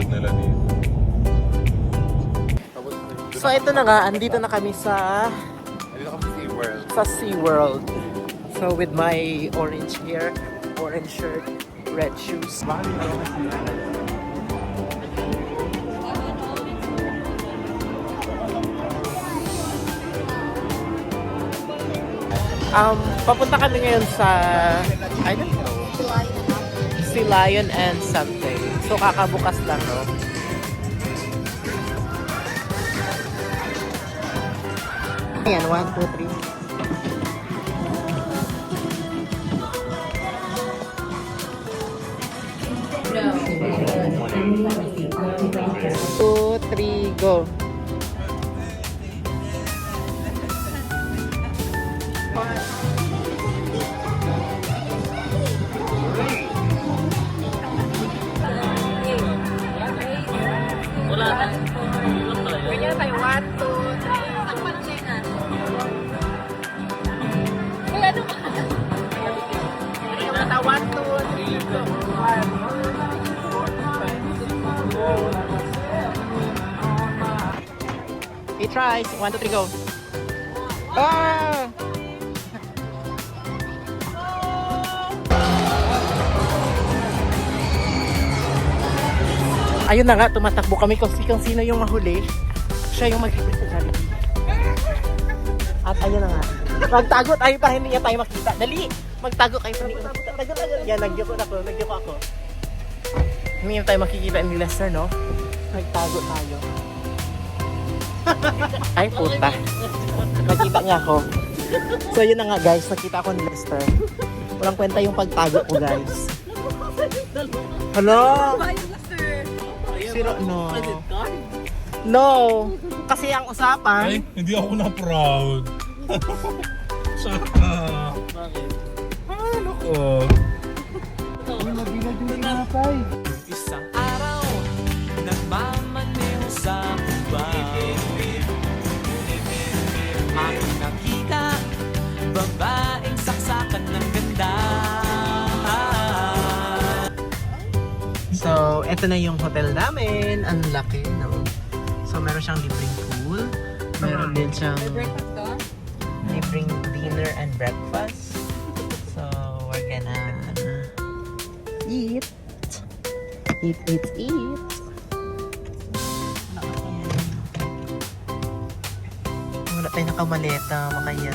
resort nila dito. So ito na nga, andito na kami sa Dito kami sa SeaWorld. SeaWorld. So with my orange hair, orange shirt, red shoes. Papunta kami ngayon sa, I don't know, Sea Lion and something. So kakabukas lang, no? Ayan, 1, 2, 3. Two, three, go. Ganyan tayo, 1, 2, 3. Ako pa ng China. Kaya ano ba? Ganyan tayo, 1, 2, 3, go. 1. He tries. 1, 2, 3, go. Ah! Ayun na nga, tumatakbo kami kung sino yung mahuli. Siya yung mag-request sa Jollibee. At ayun na nga. Magtago tayo para hindi niya tayo makita. Dali! Magtago kayo para hindi niya makita. Tago. Yan, nagyoko ako. Hindi niya tayo makikita ni Lester, no? Magtago tayo. Ay, puta. Nakita niya ako. So, yun na nga, guys. Nakita ako ni Lester. Walang kwenta yung pagtago ko, guys. Hello? Zero, no. No. Kasi ang usapan... Ay, hindi ako na proud. Saka. Bakit? Ano ko? Uy, mabilag yung tinapay. Isang araw, nagmamaneho sa hubay. Aking nakita, babaeng saksakan ng ganda. So, eto na yung hotel namin. Ang laki, no? So, meron siyang libreng pool. Meron din siyang Breakfast to? libreng dinner and breakfast. So, we're gonna eat. Eat. Wala tayo nakamaleta, makaya.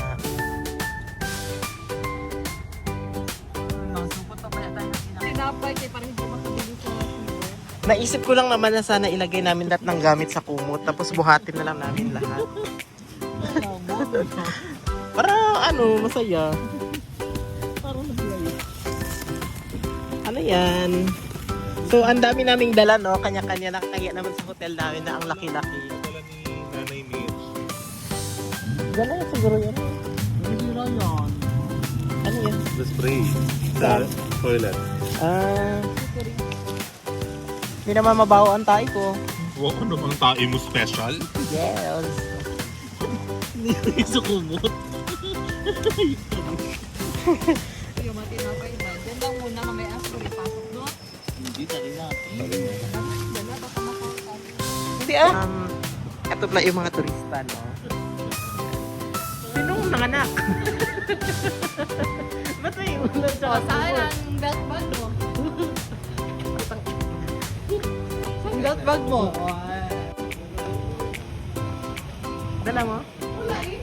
Tinapay kay parang hindi makabili sa Uber. Naisip ko lang naman na sana ilagay namin lahat ng gamit sa kumot, tapos buhatin na lang namin lahat. Para ano, masaya. Parang nag-live. Ano yan? So, ang dami naming dala, no? Kanya-kanya nakakaya naman sa hotel namin na ang laki-laki. Wala ni Nanay Mitch. Gano'n yan siguro yan. Hindi na yan. Ano yan? The spray. Sa toilet. Hindi naman mabaho ang tayo ko. Wow, ano bang tae mo special? Yes. Hindi sa kumot. Yung mga tinapay ba? Diyan lang muna mamaya ako ipasok, no? Hindi, tali natin. Diyan na, baka makautan. Hindi ito pala yung mga turista, no? Sinong nanganak? Ba't may ulan sa O, saan ang belt bag mo? Ang belt bag mo? Dala mo? Wala eh.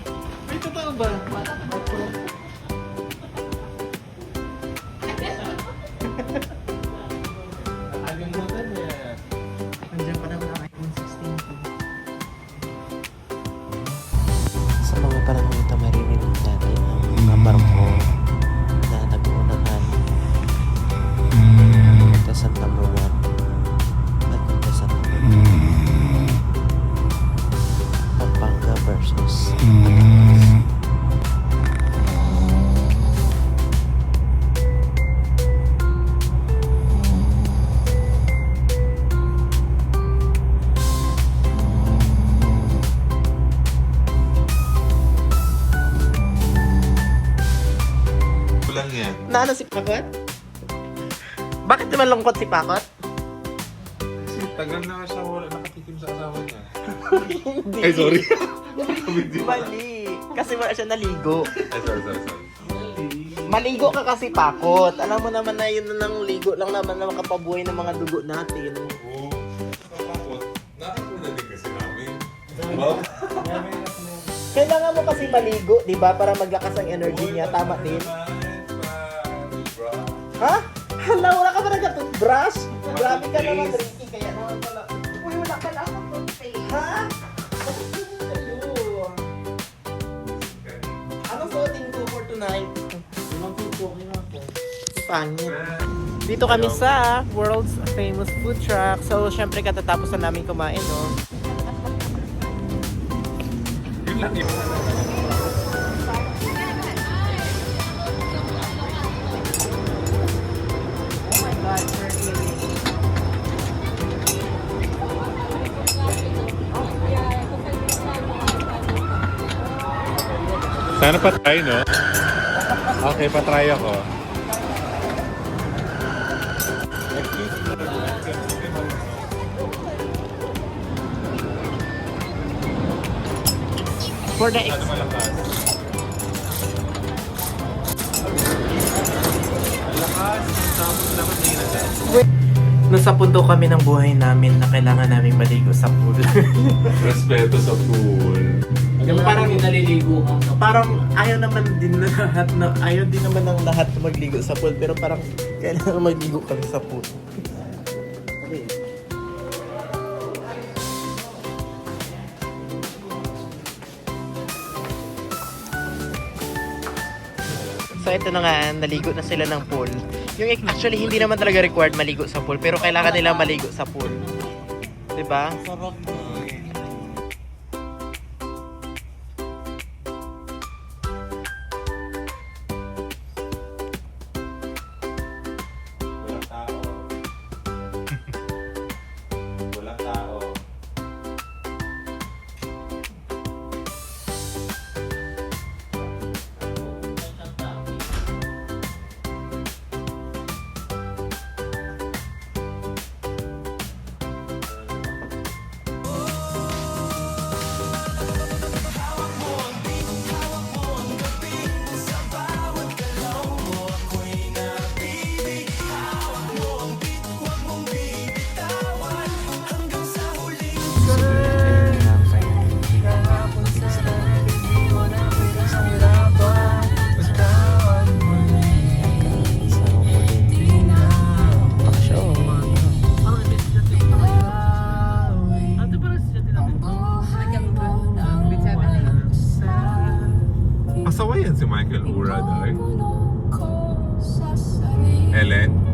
May totoo ba? Nandiyan pa naman ang iPhone 16 ko. Sa mga panahon ito, maririnig natin ang mga barko na nag-uunahan punta sa Tamuan at punta sa Pampanga versus Kulang yan. Naano si Pakot? Bakit naman lungkot si Pakot? Tagal na siya wala nakatikim sa asawa niya. Hindi. Ay, sorry. Mali. Kasi wala siya naligo. Ay, sorry. Maligo ka kasi pakot. Alam mo naman na yun lang ligo lang naman na makapabuhay ng mga dugo natin. Oo. Kapakot. Nakakuna din kasi namin. Kailangan mo kasi maligo, di ba? Para maglakas ang energy niya. Tama din. Ha? Hala, wala ka ba nag-toothbrush? Grabe ka naman, Ricky. Kaya naman pala. Uy, wala ka lang akong toothpaste. Ha? Anong suotin ko for tonight? Pangit. Dito kami sa world's famous food truck. So, syempre katatapos na namin kumain, no? Yun lang yun. Oh my God, Sana pa-try, no? Okay, pa-try ako. for the Ano malakas? Malakas. Tapos dapat may natin. Nasa punto kami ng buhay namin na kailangan namin maligo sa pool. Respeto sa pool. parang ayaw naman din na lahat na ayaw din naman ng lahat na magligo sa pool, pero parang kailangan magligo kami sa pool. So ito na nga, naligo na sila ng pool. Yung actually hindi naman talaga required maligo sa pool, pero kailangan nila maligo sa pool. 'Di ba? Sarap na. Walang tao. Walang tao. Pasawayan si Michael Ura, dahil. Ellen?